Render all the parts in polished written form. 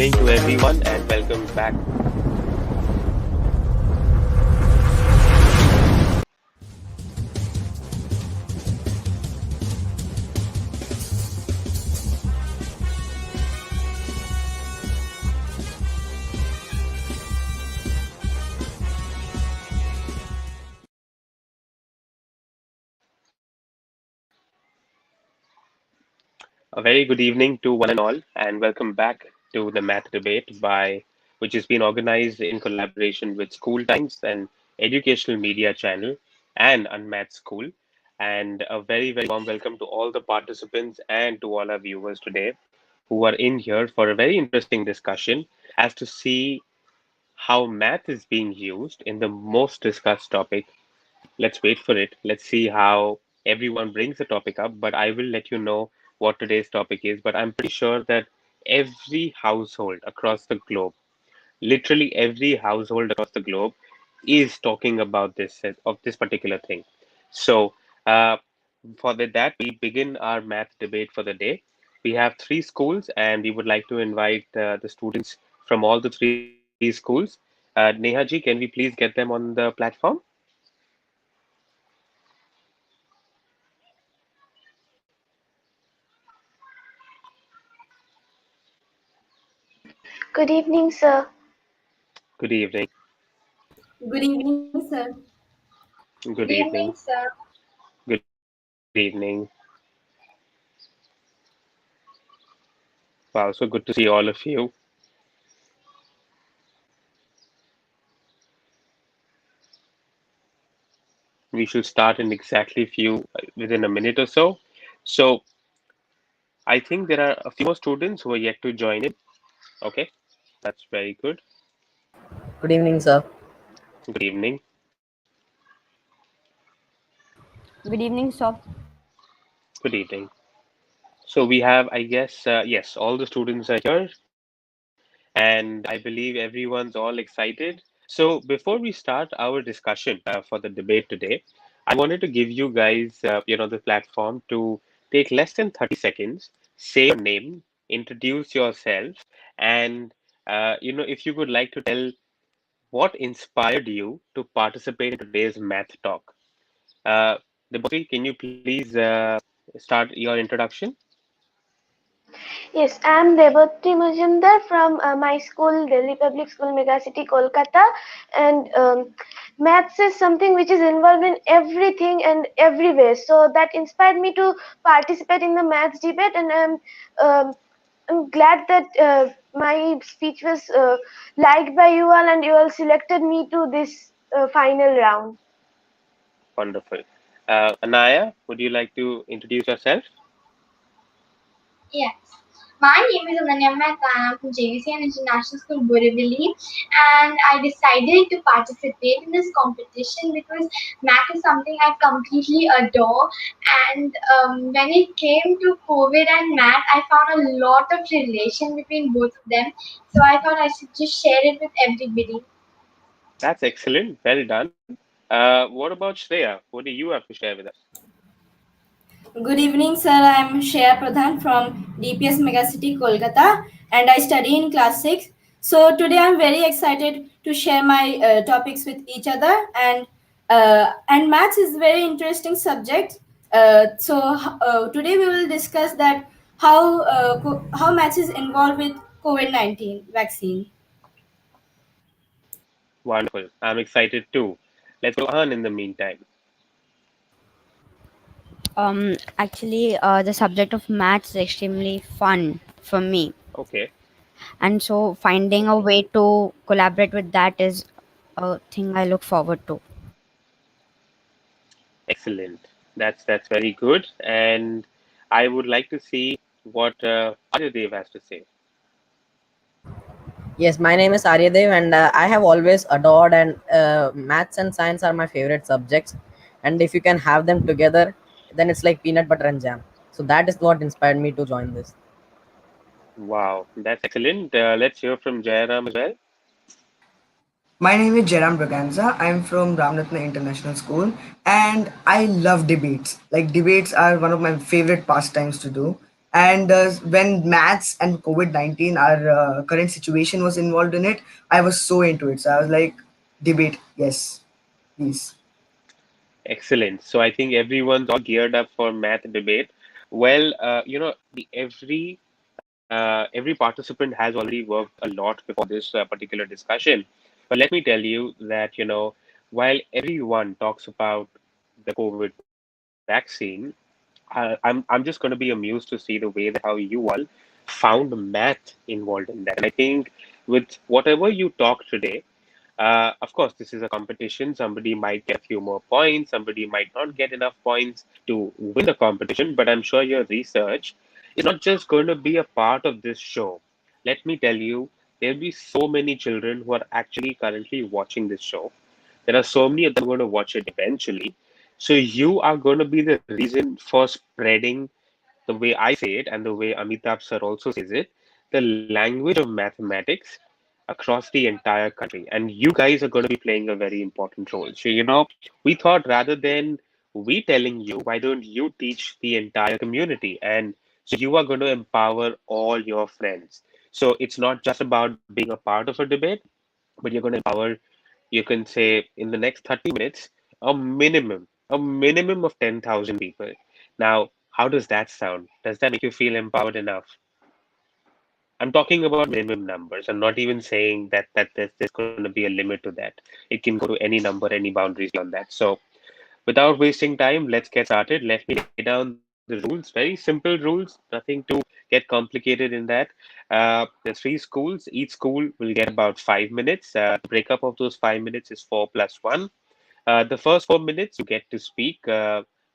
evening to everyone, and welcome back. A very good evening to one and all, and welcome back to the math debate which has been organized in collaboration with School Times and Educational Media Channel and Unmath School. And a very, very warm welcome to all the participants and to all our viewers today who are in here for a very interesting discussion as to see how math is being used in the most discussed topic. Let's wait for it. Let's see how everyone brings the topic up. But I will let you know what today's topic is. But I'm pretty sure that every household across the globe, literally every household across the globe, is talking about this particular thing. So, uh, that, we begin our math debate for the day. We have three schools, and we would like to invite the students from all the three schools. Neha ji, can we please get them on the platform? Good evening, sir. Good evening. Good evening, sir. Good Good evening. evening, sir. Good evening. Wow, so good to see all of you. We should start in exactly within a minute or so. So I think there are a few more students who are yet to join in. Okay, that's very good. Good evening, sir. Good evening. Good evening, sir. Good evening. So we have, I guess, yes, all the students are here, and I believe everyone's all excited. So before we start our discussion for the debate today, I wanted to give you guys, the platform to take less than 30 seconds, say your name, introduce yourself, and if you would like to tell what inspired you to participate in today's math talk. Uh, Debasri, can you please start your introduction? Yes, I am Devatri Majumdar from my school, Delhi Public School, Megacity, Kolkata. And maths is something which is involved in everything and everywhere. So that inspired me to participate in the maths debate. And I'm glad that my speech was liked by you all, and you all selected me to this final round. Wonderful. Anaya, would you like to introduce yourself? Yes. My name is Ananya Mehta and I'm from JVCN International School, Borivali. And I decided to participate in this competition because math is something I completely adore. And when it came to COVID and math, I found a lot of relation between both of them. So I thought I should just share it with everybody. That's excellent. Well done. What about Shreya? What do you have to share with us? Good evening, sir. I am Shreya Pradhan from DPS Megacity, Kolkata, and I study in class 6. So today I'm very excited to share my topics with each other, and maths is very interesting subject. Today we will discuss that how maths is involved with COVID-19 vaccine. Wonderful. I'm excited too. Let's go on in the meantime. The subject of maths is extremely fun for me, Okay, and so finding a way to collaborate with that is a thing I look forward to. excellent. That's very good. And I would like to see what Aryadev has to say. Yes, my name is Aryadev, and I have always adored and maths and science are my favorite subjects. And if you can have them together, then it's like peanut butter and jam. So that is what inspired me to join this. Wow, that's excellent. Let's hear from Jairam as well. My name is Jairam Braganza. I'm from Ramratna International School and I love debates. Like debates are one of my favorite pastimes to do. And when maths and COVID-19, our current situation was involved in it, I was so into it. So I was like, debate, yes, please. Excellent. So I think everyone's all geared up for math debate. Well, every participant has already worked a lot before this particular discussion. But let me tell you that, while everyone talks about the COVID vaccine, I'm just going to be amused to see the way that how you all found math involved in that. And I think with whatever you talk today, of course, this is a competition. Somebody might get a few more points, somebody might not get enough points to win the competition, but I'm sure your research is not just going to be a part of this show. Let me tell you, there'll be so many children who are actually currently watching this show. There are so many of them going to watch it eventually. So you are going to be the reason for spreading the way I say it and the way Amitabh sir also says it, the language of mathematics across the entire country. And you guys are going to be playing a very important role. So, we thought rather than we telling you, why don't you teach the entire community? And so you are going to empower all your friends. So it's not just about being a part of a debate, but you're going to empower, you can say, in the next 30 minutes, a minimum of 10,000 people. Now, how does that sound? Does that make you feel empowered enough? I'm talking about minimum numbers. I'm not even saying that there's going to be a limit to that. It can go to any number, any boundaries beyond that. So, without wasting time, let's get started. Let me lay down the rules. Very simple rules. Nothing to get complicated in that. There's three schools. Each school will get about 5 minutes. The breakup of those 5 minutes is 4 plus 1. The first 4 minutes you get to speak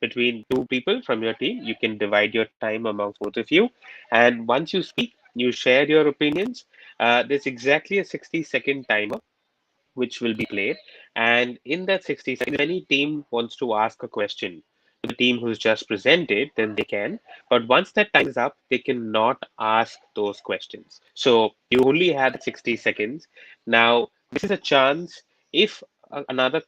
between two people from your team. You can divide your time amongst both of you. And once you speak, you share your opinions. There's exactly a 60-second timer which will be played. And in that 60 seconds, if any team wants to ask a question to the team who's just presented, then they can. But once that time is up, they cannot ask those questions. So you only have that 60 seconds. Now, this is a chance if another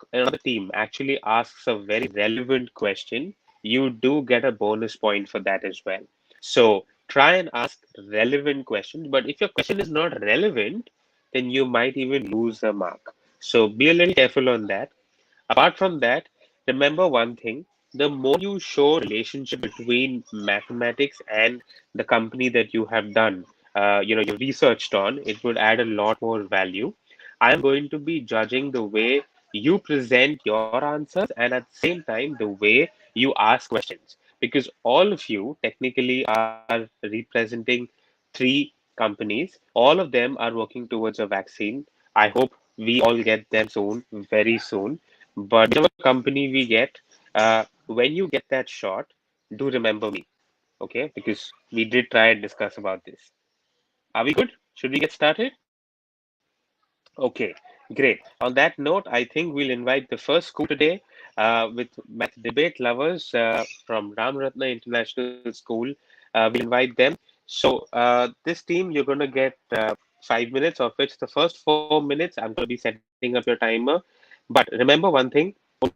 team actually asks a very relevant question, you do get a bonus point for that as well. So try and ask relevant questions. But if your question is not relevant, then you might even lose a mark. So be a little careful on that. Apart from that, remember one thing, the more you show relationship between mathematics and the company that you have done, you researched on, it would add a lot more value. I am going to be judging the way you present your answers and at the same time the way you ask questions because all of you technically are representing three companies. All of them are working towards a vaccine. I hope we all get them soon, very soon. But whichever company we get, when you get that shot, do remember me, okay? Because we did try and discuss about this. Are we good? Should we get started? Okay, great. On that note, I think we'll invite the first school today with math debate lovers from Ram Ratna International School. We'll invite them. So, this team, you're going to get 5 minutes, of which the first 4 minutes, I'm going to be setting up your timer. But remember one thing, only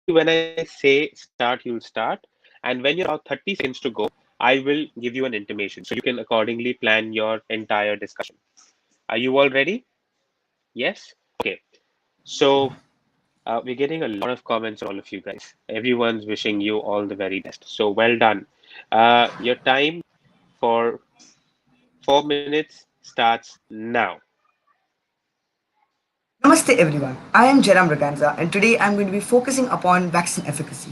when I say start, you'll start. And when you're about 30 seconds to go, I will give you an intimation so you can accordingly plan your entire discussion. Are you all ready? Yes? Okay. So we're getting a lot of comments from all of you guys. Everyone's wishing you all the very best. So well done. Your time for 4 minutes starts now. Namaste everyone, I am Jaram Braganza and today I'm going to be focusing upon vaccine efficacy.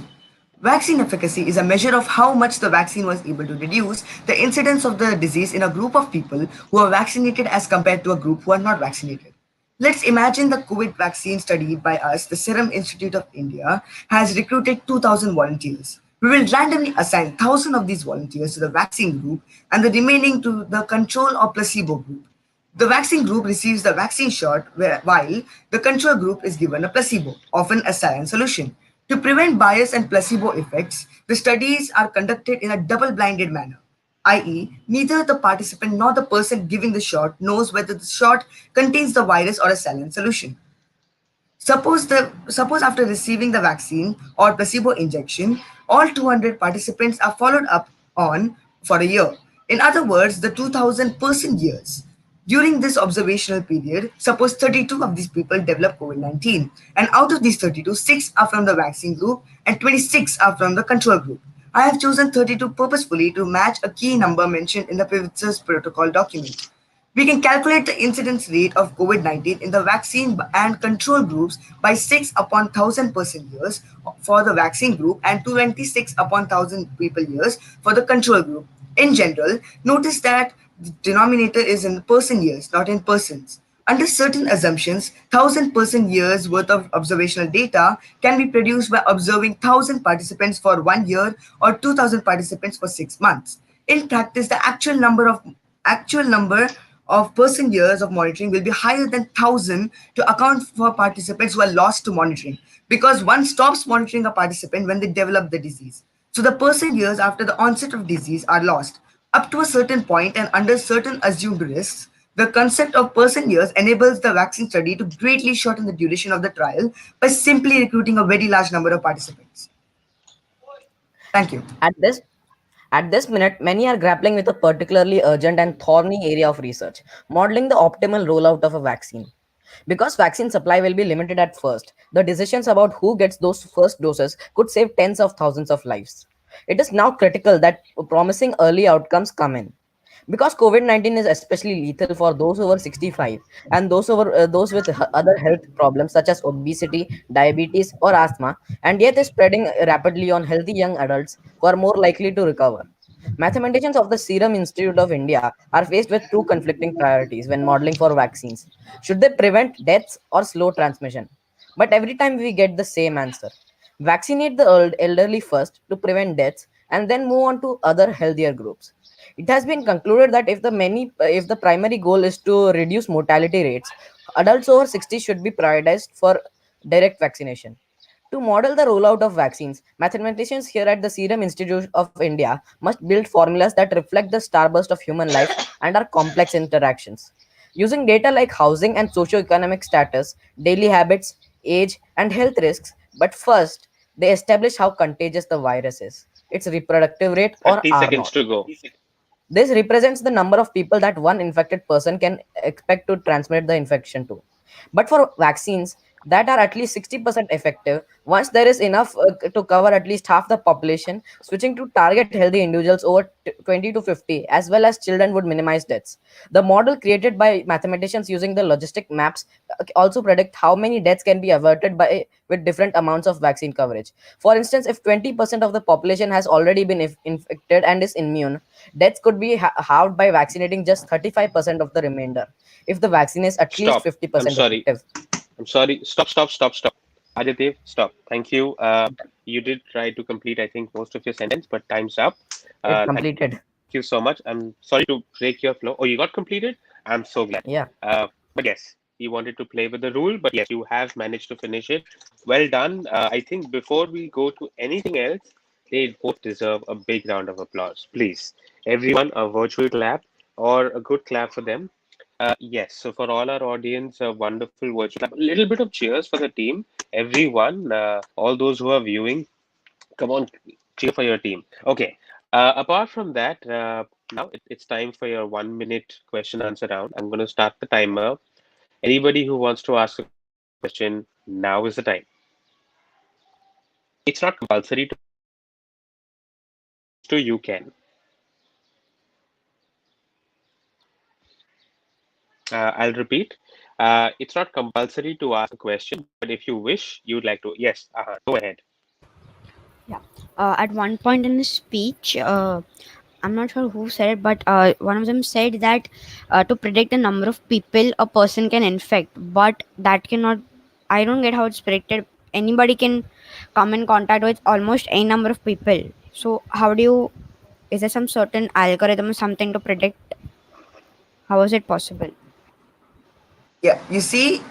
Vaccine efficacy is a measure of how much the vaccine was able to reduce the incidence of the disease in a group of people who are vaccinated as compared to a group who are not vaccinated. Let's imagine the COVID vaccine studied by us, the Serum Institute of India, has recruited 2,000 volunteers. We will randomly assign 1,000 of these volunteers to the vaccine group and the remaining to the control or placebo group. The vaccine group receives the vaccine shot while the control group is given a placebo, often a saline solution. To prevent bias and placebo effects, the studies are conducted in a double blinded manner, i.e., neither the participant nor the person giving the shot knows whether the shot contains the virus or a saline solution. Suppose after receiving the vaccine or placebo injection, all 200 participants are followed up on for a year. In other words, the 2000 person years. During this observational period, suppose 32 of these people develop COVID 19, and out of these 32, 6 are from the vaccine group and 26 are from the control group. I have chosen 32 purposefully to match a key number mentioned in the Pivots protocol document. We can calculate the incidence rate of COVID 19 in the vaccine and control groups by 6 upon 1000 person years for the vaccine group and 26 upon 1000 people years for the control group. In general, notice that the denominator is in person years, not in persons. Under certain assumptions, 1000 person years worth of observational data can be produced by observing 1000 participants for 1 year or 2000 participants for 6 months. In practice, the actual number of person years of monitoring will be higher than 1000 to account for participants who are lost to monitoring, because one stops monitoring a participant when they develop the disease. So the person years after the onset of disease are lost. Up to a certain point and under certain assumed risks, the concept of person years enables the vaccine study to greatly shorten the duration of the trial by simply recruiting a very large number of participants. Thank you. At this minute, many are grappling with a particularly urgent and thorny area of research, modeling the optimal rollout of a vaccine. Because vaccine supply will be limited at first, the decisions about who gets those first doses could save tens of thousands of lives. It is now critical that promising early outcomes come in. Because COVID-19 is especially lethal for those over 65 and those with other health problems such as obesity, diabetes, or asthma, and yet is spreading rapidly on healthy young adults who are more likely to recover. Mathematicians of the Serum Institute of India are faced with two conflicting priorities when modeling for vaccines. Should they prevent deaths or slow transmission? But every time we get the same answer. Vaccinate the elderly first to prevent deaths and then move on to other healthier groups. It has been concluded that if the primary goal is to reduce mortality rates, adults over 60 should be prioritized for direct vaccination. To model the rollout of vaccines, mathematicians here at the Serum Institute of India must build formulas that reflect the starburst of human life and our complex interactions. Using data like housing and socioeconomic status, daily habits, age, and health risks, but first, they establish how contagious the virus is, its reproductive rate or 30 R seconds naught. to go. This represents the number of people that one infected person can expect to transmit the infection to. But for vaccines that are at least 60% effective, once there is enough to cover at least half the population, switching to target healthy individuals over 20 to 50, as well as children, would minimize deaths. The model created by mathematicians using the logistic maps also predict how many deaths can be averted by with different amounts of vaccine coverage. For instance, if 20% of the population has already been infected and is immune, deaths could be halved by vaccinating just 35% of the remainder if the vaccine is at least Stop. I'm 50% sorry. effective. I'm sorry. Stop, stop, stop, stop. Aditya, stop. Thank you. You did try to complete, I think, most of your sentence, but time's up. It Thank you so completed. much. I'm sorry to break your flow. Oh, you got completed? I'm so glad. Yeah, But yes, you wanted to play with the rule, but yes, you have managed to finish it. Well done. I think before we go to anything else, they both deserve a big round of applause. Please, everyone, a virtual clap or a good clap for them. Yes, so for all our audience, a wonderful virtual clap. A little bit of cheers for the team, everyone, all those who are viewing. Come on, cheer for your team. Okay. Apart from that, now it's time for your 1 minute question answer round. I'm going to start the timer. Anybody who wants to ask a question, now is the time. It's not compulsory to ask a question, but if you choose to, you can. I'll repeat. It's not compulsory to ask a question, but if you wish, you'd like to. Yes, go ahead. Yeah. At one point in the speech, I'm not sure who said it, but one of them said that to predict the number of people a person can infect, but that cannot. I don't get how it's predicted. Anybody can come in contact with almost any number of people. So how do you? Is there some certain algorithm or something to predict? How is it possible? Yeah, you see,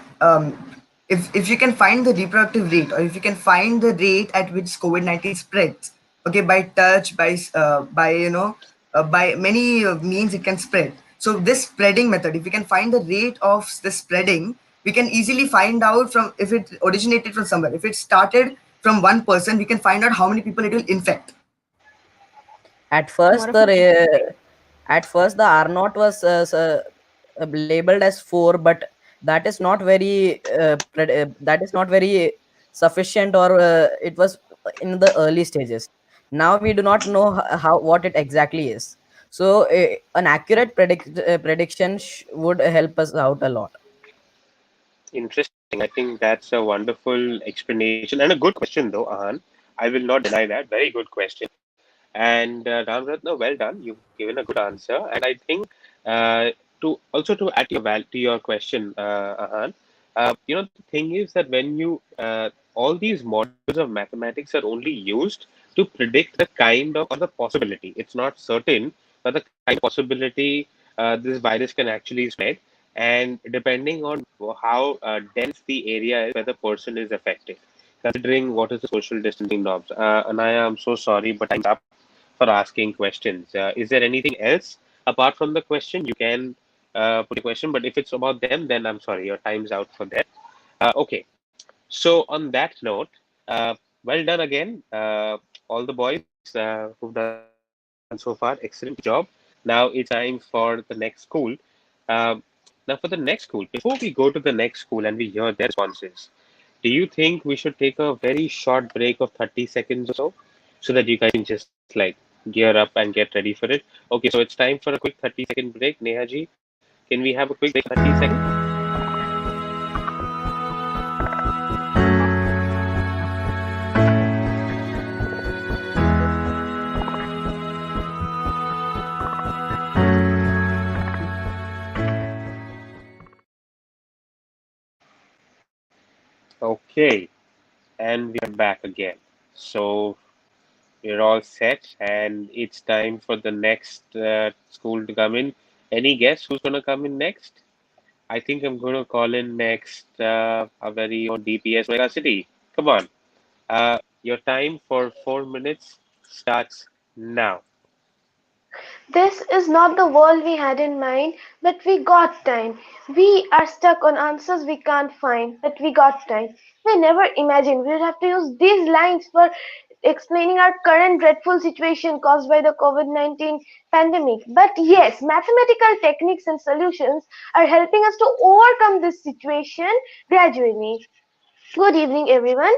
if you can find the reproductive rate, or if you can find the rate at which COVID 19 spreads, okay, by touch, by by many means it can spread. So this spreading method, if we can find the rate of the spreading, we can easily find out from if it originated from somewhere. If it started from one person, we can find out how many people it will infect. at More first of a the At first the R naught was labeled as 4, but that is not very that is not very sufficient, or it was in the early stages. Now we do not know how what it exactly is. So an accurate prediction would help us out a lot. Interesting. I think that's a wonderful explanation and a good question, though, Ahan. I will not deny that. Very good question. And Ramratna, well done. You've given a good answer. And I think to add to your question, Ahan, the thing is that when you all these models of mathematics are only used to predict the kind of or the possibility. It's not certain, but the kind of possibility this virus can actually spread, and depending on how dense the area is where the person is affected, considering what is the social distancing norms. Anaya, I'm so sorry, but time's up for asking questions. Is there anything else apart from the question? You can put a question, but if it's about them, then I'm sorry, your time's out for that. Okay, so on that note, uh, well done again, all the boys who've done so far. Excellent job. Now it's time for the next school. Um, Now, for the next school, before we go to the next school and we hear their responses, do you think we should take a very short break of 30 seconds or so, so that you guys can just like gear up and get ready for it? Okay, so it's time for a quick 30-second break. Neha ji, can we have a quick break, 30 seconds? Okay, and we are back again. So we're all set, and it's time for the next school to come in. Any guess who's going to come in next? I think I'm going to call in next our very own DPS Mega City. Come on. Your time for 4 minutes starts now. This is not the world we had in mind, but we got time. We are stuck on answers we can't find, but we got time. We never imagined we would have to use these lines for explaining our current dreadful situation caused by the COVID-19 pandemic. But yes, mathematical techniques and solutions are helping us to overcome this situation gradually. Good evening, everyone.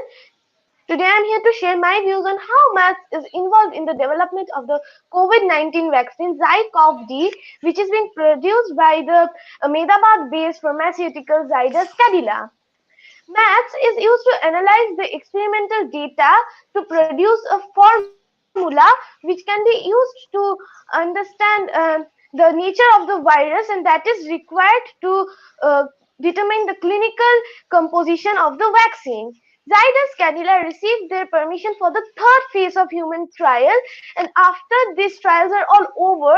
Today I am here to share my views on how maths is involved in the development of the COVID-19 vaccine Zycov-D, which is being produced by the Ahmedabad-based pharmaceutical Zydus Cadila. Maths is used to analyze the experimental data to produce a formula which can be used to understand the nature of the virus, and that is required to uh, determine the clinical composition of the vaccine. Zydus Cadila received their permission for the third phase of human trial, and after these trials are all over,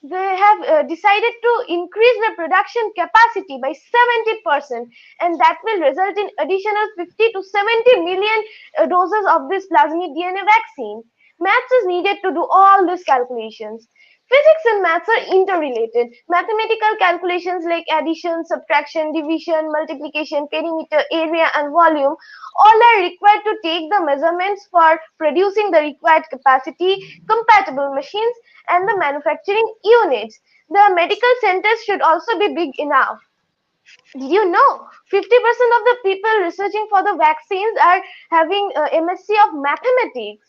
they have decided to increase their production capacity by 70%, and that will result in additional 50 to 70 million doses of this plasmid DNA vaccine. Maths is needed to do all these calculations. Physics and maths are interrelated. Mathematical calculations like addition, subtraction, division, multiplication, perimeter, area, and volume all are required to take the measurements for producing the required capacity, compatible machines, and the manufacturing units. The medical centers should also be big enough. Did you know 50% of the people researching for the vaccines are having MSc of mathematics?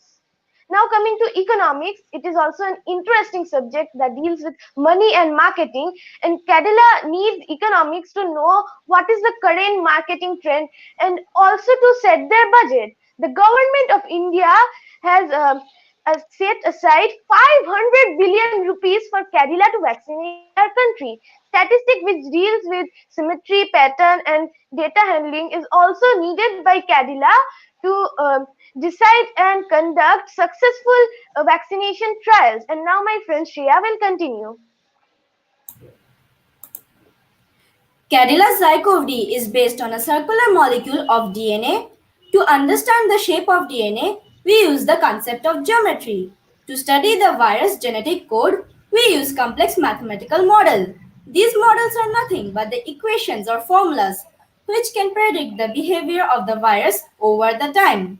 Now coming to economics, it is also an interesting subject that deals with money and marketing, and Cadilla needs economics to know what is the current marketing trend and also to set their budget. The government of India has set aside 500 billion rupees for Cadilla to vaccinate our country. Statistic which deals with symmetry, pattern, and data handling is also needed by Cadilla to decide and conduct successful vaccination trials. And now my friend Shreya will continue. Cadilla's Zycov-D is based on a circular molecule of DNA. To understand the shape of DNA, we use the concept of geometry. To study the virus genetic code, we use complex mathematical model. These models are nothing but the equations or formulas which can predict the behavior of the virus over the time.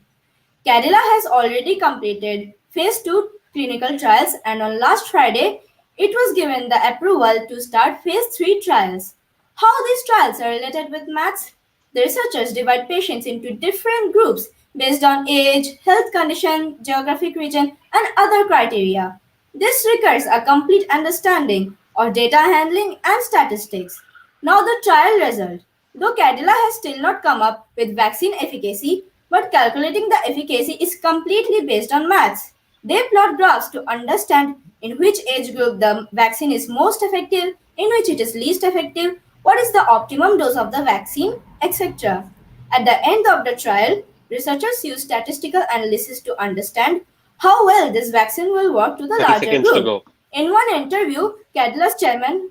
Cadila has already completed phase 2 clinical trials, and on last Friday It was given the approval to start phase 3 trials. How these trials are related with maths? The researchers divide patients into different groups based on age, health condition, geographic region, and other criteria. This requires a complete understanding of data handling and statistics. Now the trial result. Though Cadila has still not come up with vaccine efficacy, but calculating the efficacy is completely based on maths. They plot graphs to understand in which age group the vaccine is most effective, in which it is least effective, what is the optimum dose of the vaccine, etc. At the end of the trial, researchers use statistical analysis to understand how well this vaccine will work to the 30 larger seconds to group. go. In one interview, Cadla's chairman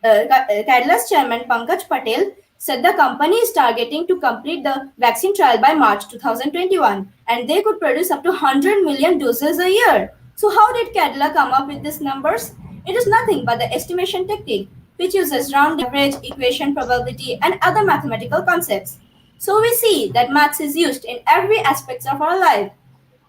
Pankaj Patel said the company is targeting to complete the vaccine trial by March 2021 and they could produce up to 100 million doses a year. So, how did Cadla come up with these numbers? It is nothing but the estimation technique, which uses rounding, average, equation, probability, and other mathematical concepts. So, we see that maths is used in every aspect of our life.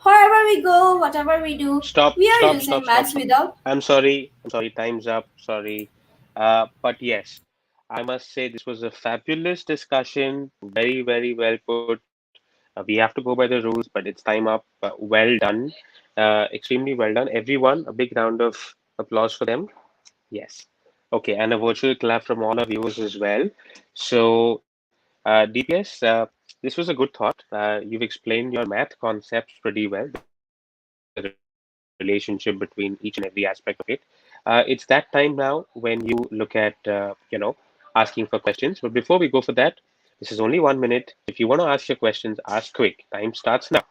Wherever we go, whatever we do, Stop, we are stop, using stop, stop, maths stop. without. I'm sorry, time's up. Sorry. But yes, I must say this was a fabulous discussion. Very, very well put. We have to go by the rules, but it's time up. Well done. Extremely well done. Everyone, a big round of applause for them. Yes. Okay, and a virtual clap from all our viewers as well. So, DPS, this was a good thought. You've explained your math concepts pretty well, the relationship between each and every aspect of it. It's that time now when you look at, asking for questions. But before we go for that, this is only 1 minute. If you want to ask your questions, ask quick. Time starts now.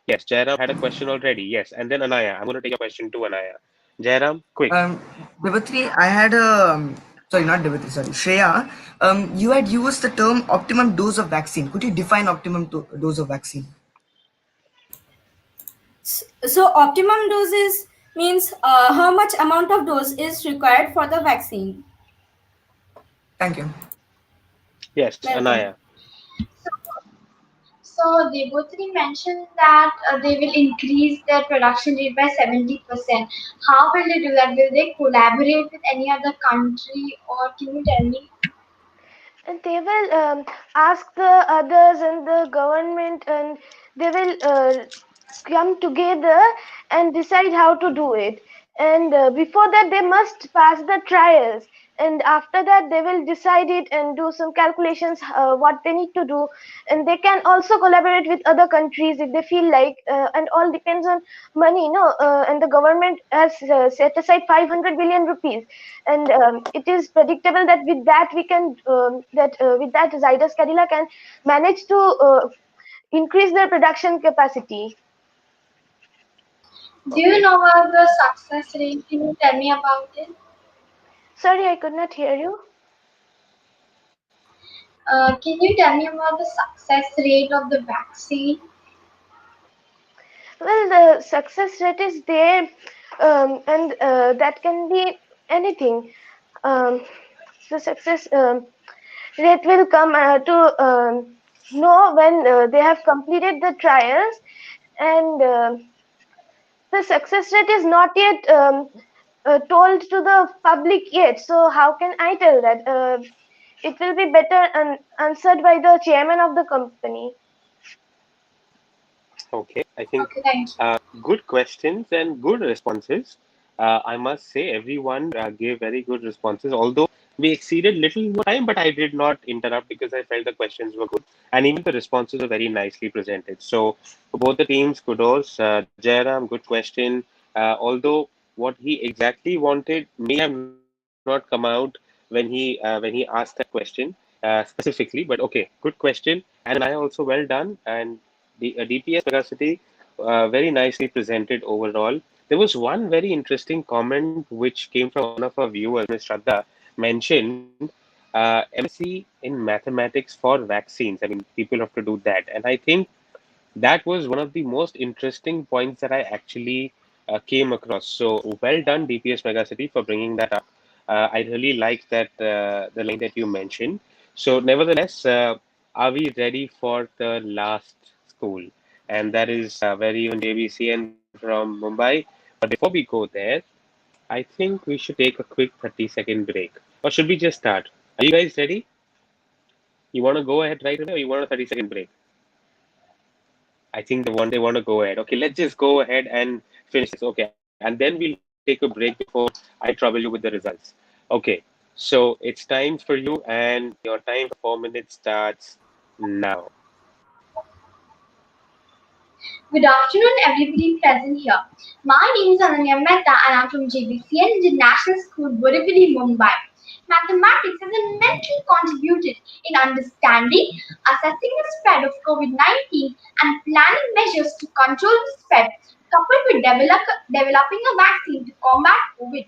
Yes, Jairam had a question already. Yes, and then Anaya. I'm going to take your question too, Anaya. Jairam, quick. Um, Devatri, I had sorry, not Devatri, sorry, Shreya. You had used the term optimum dose of vaccine. Could you define optimum dose of vaccine? So optimum doses means how much amount of dose is required for the vaccine. Thank you. Yes, Welcome. Anaya. So they both three mentioned that they will increase their production rate by 70%. How will they do that? Will they collaborate with any other country, or can you tell me? And they will ask the others and the government, and they will come together and decide how to do it. And before that, they must pass the trials. And after that, they will decide it and do some calculations what they need to do. And they can also collaborate with other countries if they feel like. And all depends on money, no. And the government has set aside 500 billion rupees, and it is predictable that with that we can with that Zydus Cadila can manage to increase their production capacity. Do you Okay. know about the success rate? Can you tell me about it? Sorry, I could not hear you. Can you tell me about the success rate of the vaccine? Well, the success rate is there, and that can be anything. Um, the success rate will come to know when they have completed the trials, and the success rate is not yet told to the public yet. So how can I tell that? It will be better answered by the chairman of the company. Okay, I think Okay, thank you. good questions and good responses. I must say everyone gave very good responses, although we exceeded little more time, but I did not interrupt because I felt the questions were good and even the responses were very nicely presented. So for both the teams, kudos. Jairam, good question. Although what he exactly wanted may have not come out when he asked that question specifically, but okay, good question. And Anaya also well done. And the DPS Megacity, very nicely presented overall. There was one very interesting comment which came from one of our viewers, Ms. Shraddha, mentioned MSc in mathematics for vaccines. I mean, people have to do that. And I think that was one of the most interesting points that I actually came across. So well done, DPS Megacity, for bringing that up. I really like that the line that you mentioned. So nevertheless, are we ready for the last school? And that is where even JBCN from Mumbai. But before we go there, I think we should take a quick 30-second break. Or should we just start? Are you guys ready? You want to go ahead right away or you want a 30-second break? I think they want to go ahead. Okay, let's just go ahead and finish this. Okay, and then we'll take a break before I trouble you with the results. Okay, so it's time for you, and your time for 4 minutes starts now. Good afternoon, everybody present here. My name is Ananya Mehta and I'm from JBCN International School, Borivali, Mumbai. Mathematics has immensely contributed in understanding, assessing the spread of COVID-19 and planning measures to control the spread, coupled with developing a vaccine to combat COVID.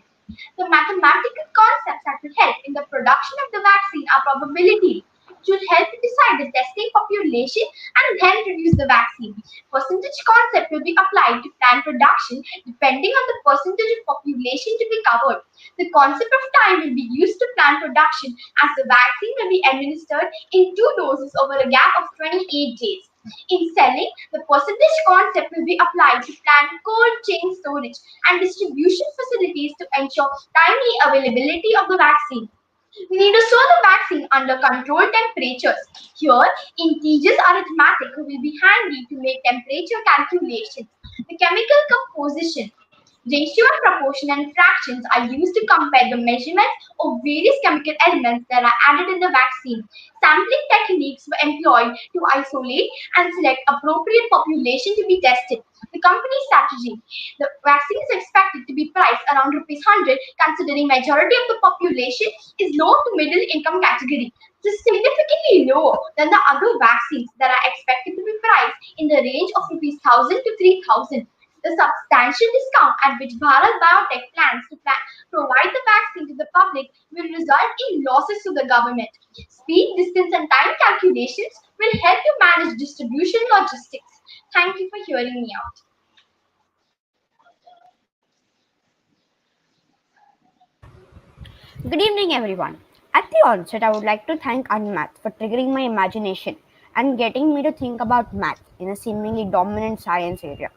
The mathematical concepts that will help in the production of the vaccine are probability, which will help to decide the testing population and then produce the vaccine. Percentage concept will be applied to plan production depending on the percentage of population to be covered. The concept of time will be used to plan production as the vaccine will be administered in two doses over a gap of 28 days. In selling, the percentage concept will be applied to plan cold chain storage and distribution facilities to ensure timely availability of the vaccine. We need to store the vaccine under controlled temperatures. Here, integers arithmetic will be handy to make temperature calculations. The chemical composition, ratio and proportion and fractions are used to compare the measurements of various chemical elements that are added in the vaccine. Sampling techniques were employed to isolate and select appropriate population to be tested. The company strategy. The vaccine is expected to be priced around rupees 100 considering majority of the population is low to middle income category. This is significantly lower than the other vaccines that are expected to be priced in the range of rupees 1000 to 3000. The substantial discount at which Bharat Biotech plans to provide the vaccine to the public will result in losses to the government. Speed, distance, and time calculations will help you manage distribution logistics. Thank you for hearing me out. Good evening, everyone. At the onset, I would like to thank Unmath for triggering my imagination and getting me to think about math in a seemingly dominant science area.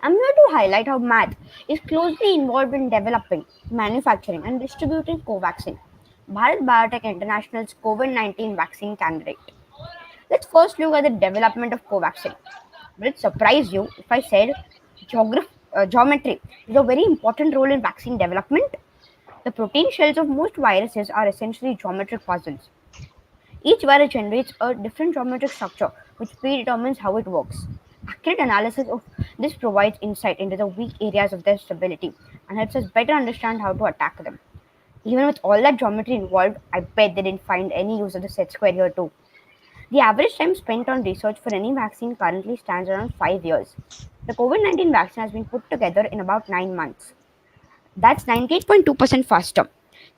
I'm here to highlight how math is closely involved in developing, manufacturing, and distributing Covaxin, Bharat Biotech International's COVID 19 vaccine candidate. Let's first look at the development of Covaxin. Will it surprise you if I said geometry is a very important role in vaccine development? The protein shells of most viruses are essentially geometric puzzles. Each virus generates a different geometric structure, which predetermines how it works. Accurate analysis of this provides insight into the weak areas of their stability and helps us better understand how to attack them. Even with all that geometry involved, I bet they didn't find any use of the set square here too. The average time spent on research for any vaccine currently stands around 5 years. The COVID 19 vaccine has been put together in about 9 months. That's 98.2% faster.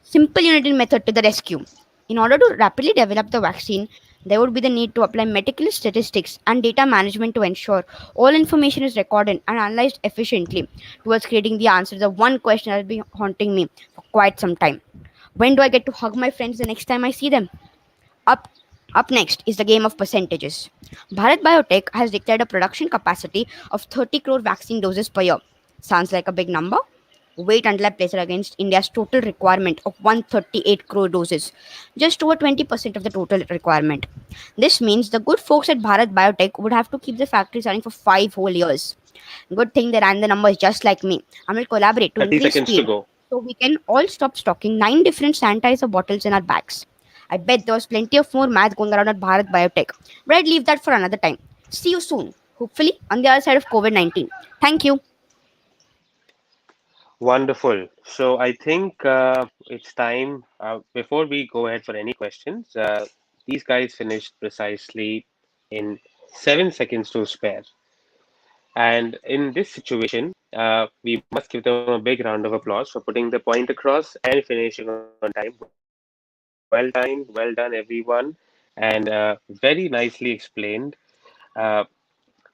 Simple unit method to the rescue. In order to rapidly develop the vaccine, there would be the need to apply meticulous statistics and data management to ensure all information is recorded and analyzed efficiently towards creating the answer to the one question that has been haunting me for quite some time. When do I get to hug my friends the next time I see them? Up, up next is the game of percentages. Bharat Biotech has declared a production capacity of 30 crore vaccine doses per year. Sounds like a big number? Wait until I place it against India's total requirement of 138 crore doses, just over 20% of the total requirement. This means the good folks at Bharat Biotech would have to keep the factories running for 5 whole years. Good thing they ran the numbers just like me and will collaborate to 30 increase seconds to speed go. so we can all stop stocking 9 different sanitizer bottles in our bags. I bet there was plenty of more math going around at Bharat Biotech, but I'd leave that for another time. See you soon, hopefully on the other side of COVID 19. Thank you. Wonderful. So I think it's time, before we go ahead for any questions, these guys finished precisely in 7 seconds to spare. And in this situation, we must give them a big round of applause for putting the point across and finishing on time. Well done, everyone, and very nicely explained. Uh,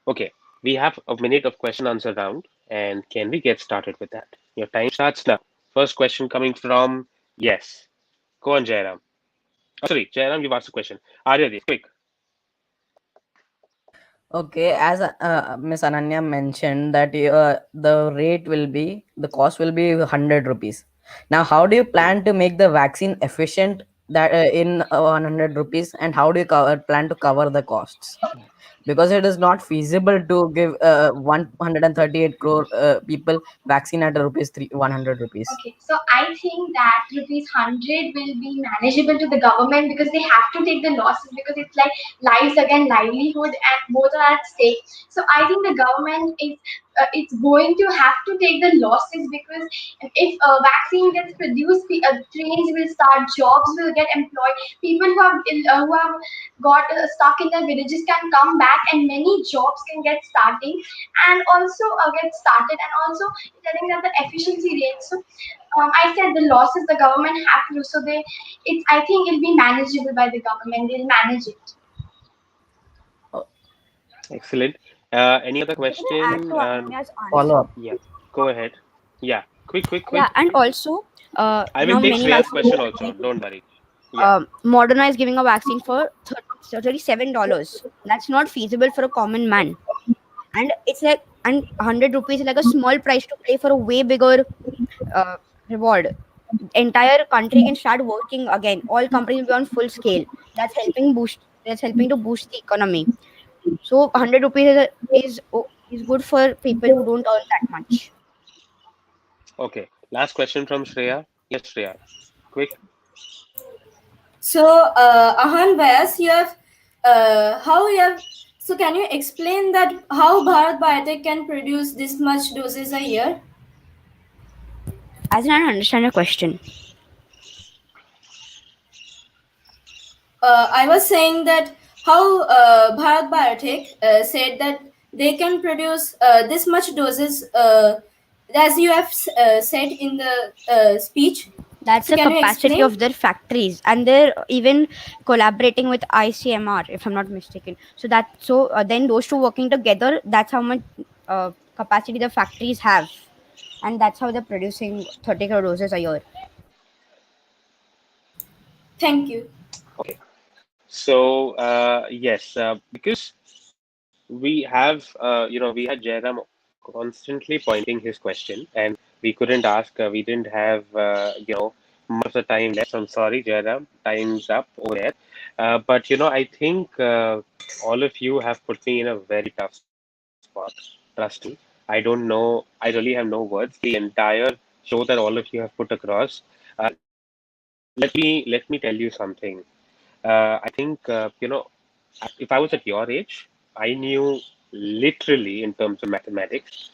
okay, we have a minute of question answer round, and can we get started with that? Your time starts now. First question coming from yes. Go on, Jairam. Oh, sorry, Jairam, you've asked a question. Arya, quick. Okay, as Miss Ananya mentioned that the cost will be 100 rupees. Now, how do you plan to make the vaccine efficient that in 100 rupees, and how do you plan to cover the costs? Because it is not feasible to give 138 crore people vaccine at a rupees 100 rupees. Okay, so I think that rupees 100 will be manageable to the government because they have to take the losses because it's like lives again livelihood and both are at stake. So I think the government is it's going to have to take the losses because if a vaccine gets produced, trains will start, jobs will get employed, people who have got stuck in their villages can come back and many jobs can get starting and also get started and also telling that the efficiency rate. So I said the losses the government have to do. So it's I think it'll be manageable by the government. They'll manage it. Uh, Excellent. Any other Can I add question? to Ananya's Follow answer? up. Yeah, go ahead. Yeah, Yeah, quick. and also, I will now take many Shreya's vaccines question are also. ready Don't worry. to Yeah. modernize giving a vaccine for $37. That's not feasible for a common man. And it's like, and 100 rupees is like a small price to pay for a way bigger uh, reward. Entire country can start working again. All companies will be on full scale. That's helping to boost the economy. So 100 rupees is good for people who don't earn that much. Okay. Last question from Shreya. Yes, Shreya. Quick. So, Ahan Vyas, you have how you have. So, can you explain that how Bharat Biotech can produce this much doses a year? As in, I don't understand your question. I was saying that how Bharat Biotech said that they can produce this much doses, as you have said in the speech. That's So, the can you capacity explain? of their factories, and they're even collaborating with ICMR, if I'm not mistaken. So then those two working together, that's how much capacity the factories have, and that's how they're producing 30 crore doses a year. Thank you. Okay. So, yes, because we have, we had Jairam constantly pointing his question, and we couldn't ask, we didn't have, much of the time left. I'm sorry, Jairam, time's up over there. But, I think all of you have put me in a very tough spot. Trust me. I don't know, I really have no words. The entire show that all of you have put across. Let me tell you something. I think, if I was at your age, I knew literally in terms of mathematics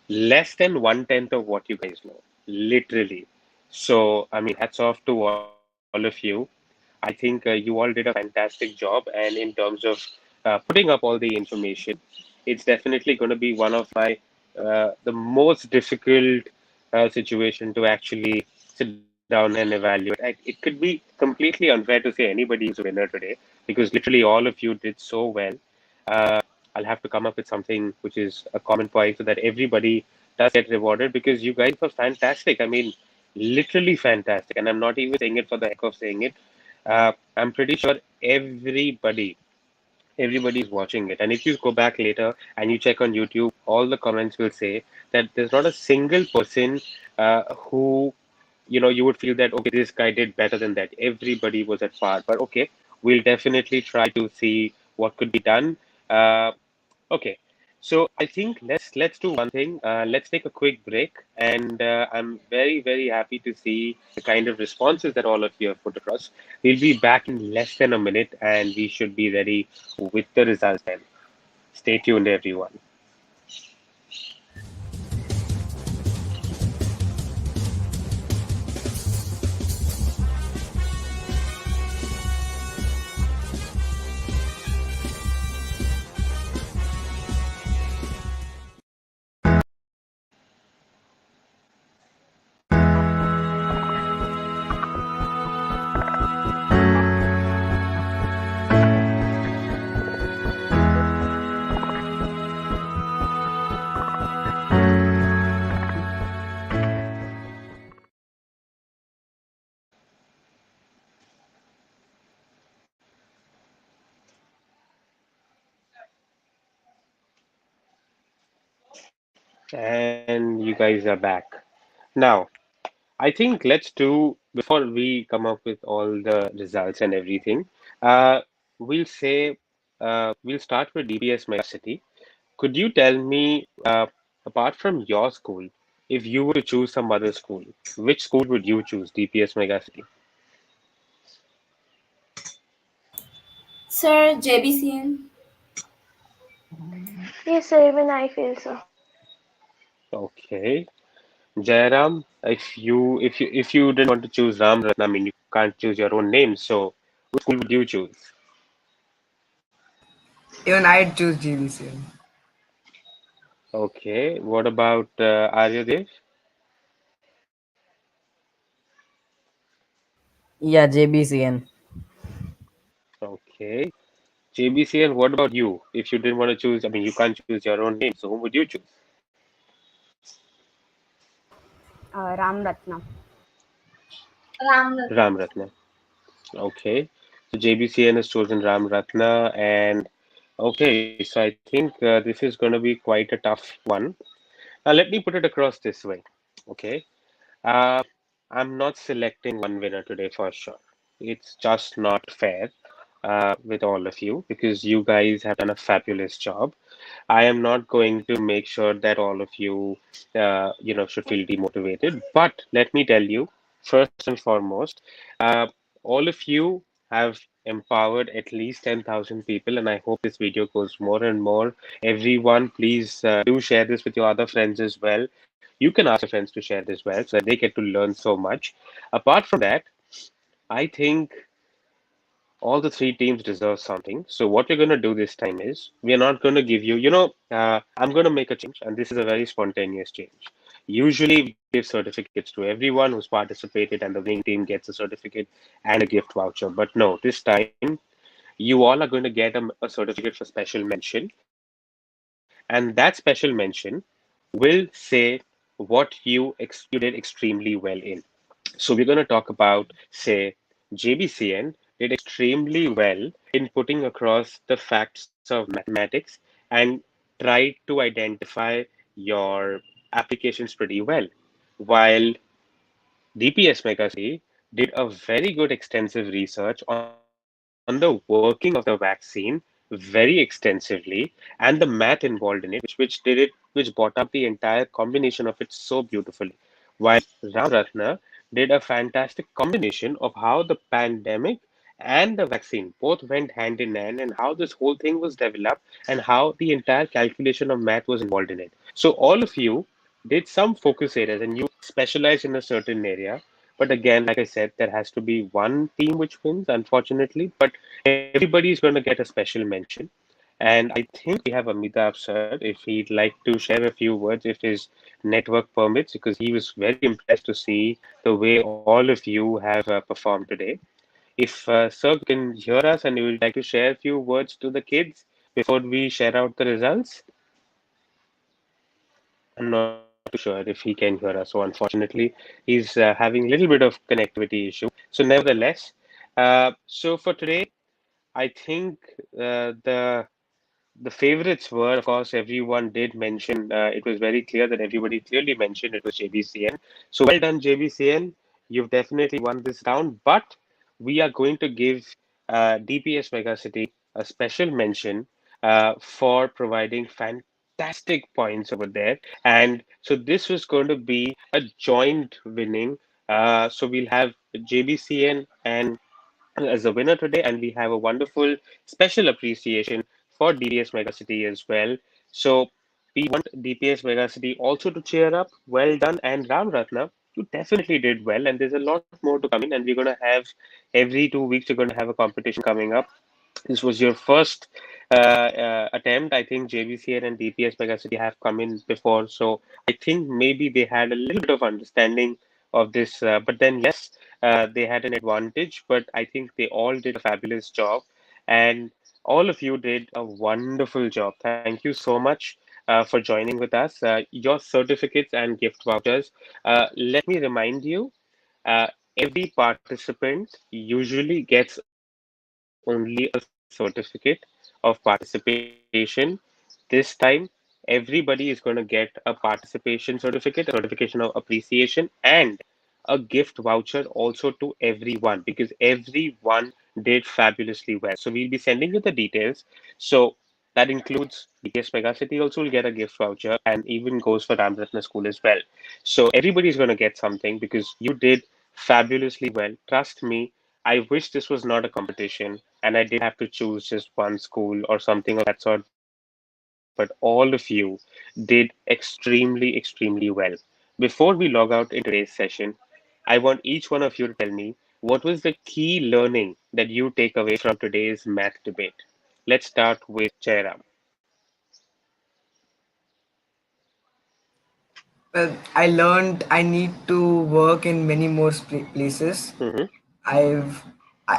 less than one tenth of what you guys know. Literally. So, I mean, hats off to all of you. I think you all did a fantastic job, and in terms of putting up all the information, it's definitely going to be one of my the most difficult situation to actually sit down and evaluate. It could be completely unfair to say anybody is a winner today because literally all of you did so well. I'll have to come up with something which is a common point so that everybody does get rewarded because you guys were fantastic. I mean, literally fantastic. And I'm not even saying it for the heck of saying it. I'm pretty sure everybody is watching it. And if you go back later and you check on YouTube, all the comments will say that there's not a single person who, you would feel that, okay, this guy did better than that. Everybody was at par. But okay, we'll definitely try to see what could be done. Uh, Okay, so I think let's do one thing. Let's take a quick break, and I'm very happy to see the kind of responses that all of you have put across. We'll be back in less than a minute, and we should be ready with the results then. Stay tuned, everyone. And you guys are back. Now, I think let's do, before we come up with all the results and everything, uh, we'll say, we'll start with DPS Megacity. Could you tell me, apart from your school, if you were to choose some other school, which school would you choose, DPS Megacity? Sir, JBCN. Yes, sir, even I feel so. Okay. Jairam, if you didn't want to choose Ram Ratna, I mean you can't choose your own name, so which school would you choose? Even I'd choose GVCN. Okay. What about Aryadev? Yeah, JBCN. Okay. JBCL, what about you? If you didn't want to choose, I mean, you can't choose your own name, so whom would you choose? Ram Ratna. Ramnath. Ram Ratna. Okay. So JBCN has chosen Ram Ratna, and okay, so I think this is going to be quite a tough one. Now, let me put it across this way. Okay. Uh, I'm not selecting one winner today for sure. It's just not fair with all of you because you guys have done a fabulous job. I am not going to make sure that all of you, should feel demotivated. But let me tell you, first and foremost, uh, all of you have empowered at least 10,000 people, and I hope this video goes more and more. Everyone, please do share this with your other friends as well. You can ask your friends to share this well so that they get to learn so much. Apart from that, I think all the three teams deserve something. So what we're going to do this time is we are not going to give you, I'm going to make a change, and this is a very spontaneous change. Usually we give certificates to everyone who's participated, and the winning team gets a certificate and a gift voucher. But no, this time you all are going to get a certificate for special mention, and that special mention will say what you did extremely well in. So we're going to talk about, say, JBCN did extremely well in putting across the facts of mathematics and tried to identify your applications pretty well. While DPS Megacity did a very good extensive research on the working of the vaccine very extensively and the math involved in it, which brought up the entire combination of it so beautifully. While Ram Ratna did a fantastic combination of how the pandemic and the vaccine both went hand in hand and how this whole thing was developed and how the entire calculation of math was involved in it. So all of you did some focus areas and you specialize in a certain area. But again, like I said, there has to be one team which wins, unfortunately. But everybody is going to get a special mention. And I think we have Amitabh sir, if he'd like to share a few words, if his network permits, because he was very impressed to see the way all of you have performed today. If sir can hear us and you would like to share a few words to the kids before we share out the results, I'm not too sure if he can hear us. So unfortunately, he's having a little bit of connectivity issue. So nevertheless, so for today, I think the favorites were, of course, everyone did mention. It was very clear that everybody clearly mentioned it was JBCN. So well done, JBCN. You've definitely won this round. But we are going to give DPS Megacity a special mention for providing fantastic points over there. And so this was going to be a joint winning. So we'll have JBCN and as a winner today, and we have a wonderful special appreciation for DPS Megacity as well. So we want DPS Megacity also to cheer up. Well done, and Ram Ratna, you definitely did well, and there's a lot more to come in, and we're going to have every 2 weeks, we're going to have a competition coming up. This was your first attempt. I think JVCN and DPS Megacity have come in before, so I think maybe they had a little bit of understanding of this. But then, yes, they had an advantage. But I think they all did a fabulous job, and all of you did a wonderful job. Thank you so much for joining with us. Your certificates and gift vouchers. Let me remind you. Uh, every participant usually gets only a certificate of participation. This time, every participant everybody is going to get a participation certificate, a certification of appreciation, and a gift voucher also to everyone because everyone did fabulously well. So we'll be sending you the details. So that includes DPS Megacity also will get a gift voucher and even goes for Ramratna School as well. So everybody's going to get something because you did fabulously well. Trust me, I wish this was not a competition and I didn't have to choose just one school or something of that sort, but all of you did extremely, extremely well. Before we log out in today's session, I want each one of you to tell me what was the key learning that you take away from today's math debate. Let's start with Jairam. Well, I learned I need to work in many more places. Mm-hmm. I've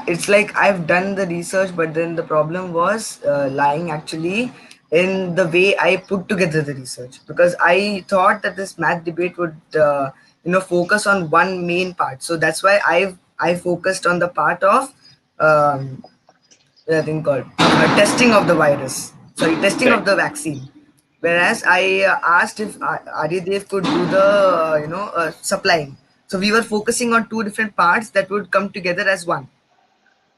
it's like I've done the research, but then the problem was lying actually in the way I put together the research, because I thought that this math debate would focus on one main part. So that's why I focused on the part of um, a thing called testing of the virus. Sorry, testing of Correct. the vaccine. Whereas I asked if Adidev could do the supplying. So we were focusing on two different parts that would come together as one.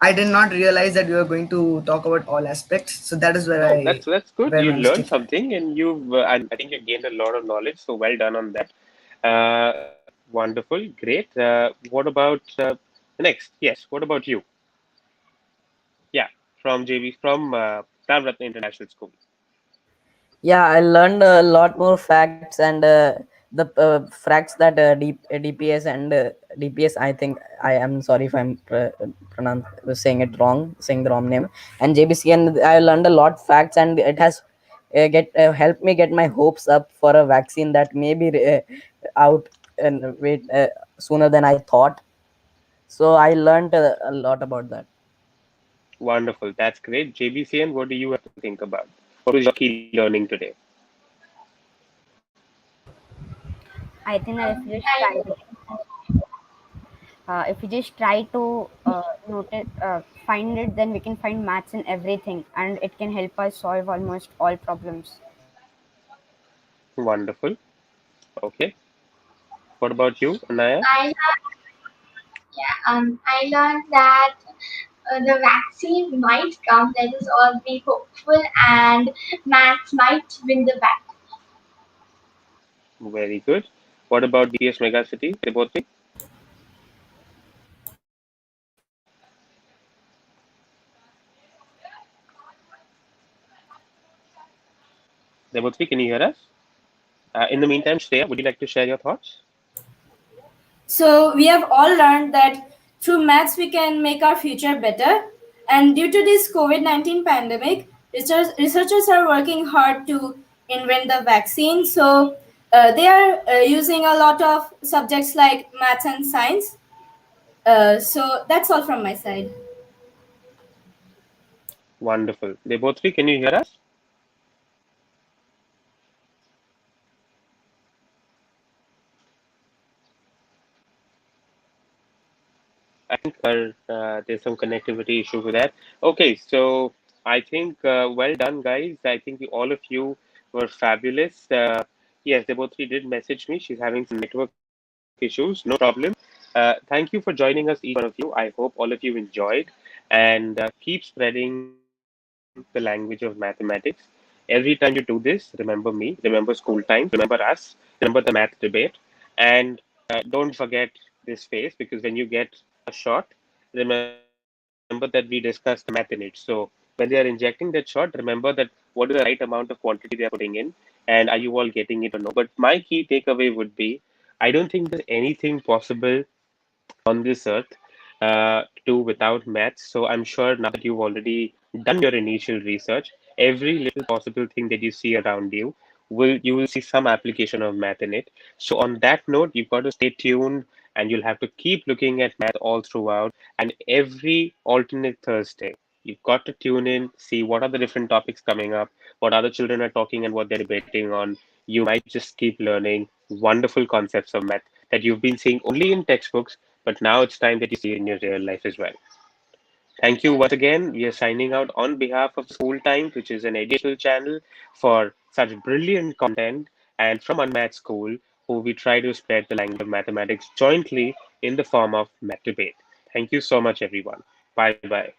I did not realize that we were going to talk about all aspects. So that is Oh, that's good. where You my learned mistake happened. something, and I think you gained a lot of knowledge. So well done on that. Wonderful, great. What about next? Yes. What about you? Yeah, from JV, from Ramratna International School. Yeah, I learned a lot more facts and the facts that DPS and DPS. I think I am sorry if I'm saying it wrong, saying the wrong name. And JBC, and I learned a lot facts, and it has get helped me get my hopes up for a vaccine that may be out and wait sooner than I thought. So I learned a lot about that. Wonderful. That's great. JBCN, what do you have to think about? What was your key learning today? I think that I if we just try to notice, find it, then we can find maths in everything, and it can help us solve almost all problems. Wonderful. Okay. What about you, Anaya? I I learned that the vaccine might come. Let us all be hopeful, and maths might win the battle. Very good. What about DPS Megacity? Debotri? Debotri, can you hear us? In the meantime, Shreya, would you like to share your thoughts? So we have all learned that through maths we can make our future better. And due to this COVID-19 pandemic, researchers are working hard to invent the vaccine. So they are using a lot of subjects like maths and science. So that's all from my side. Wonderful. Debotri, can you hear us? I think there's some connectivity issue with that. Okay, so I think well done, guys. I think all of you were fabulous. Yes, Debotri did message me. She's having some network issues. No problem. Thank you for joining us, each one of you. I hope all of you enjoyed and keep spreading the language of mathematics. Every time you do this, remember me, remember school times, remember us, remember the math debate, and don't forget this phase because when you get a shot, remember that we discussed the math in it. So when they are injecting that shot, remember that what is the right amount of quantity they are putting in, and are you all getting it or no? But my key takeaway would be I don't think there's anything possible on this earth to do without maths. So I'm sure now that you've already done your initial research, every little possible thing that you see around you will see some application of math in it. So on that note, you've got to stay tuned and you'll have to keep looking at math all throughout. And every alternate Thursday, you've got to tune in, see what are the different topics coming up, what other children are talking and what they're debating on. You might just keep learning wonderful concepts of math that you've been seeing only in textbooks, but now it's time that you see it in your real life as well. Thank you once again. We are signing out on behalf of School Times, which is an educational channel for such brilliant content, and from Unmatched School, who we try to spread the language of mathematics jointly in the form of math debate. Thank you so much, everyone. Bye bye.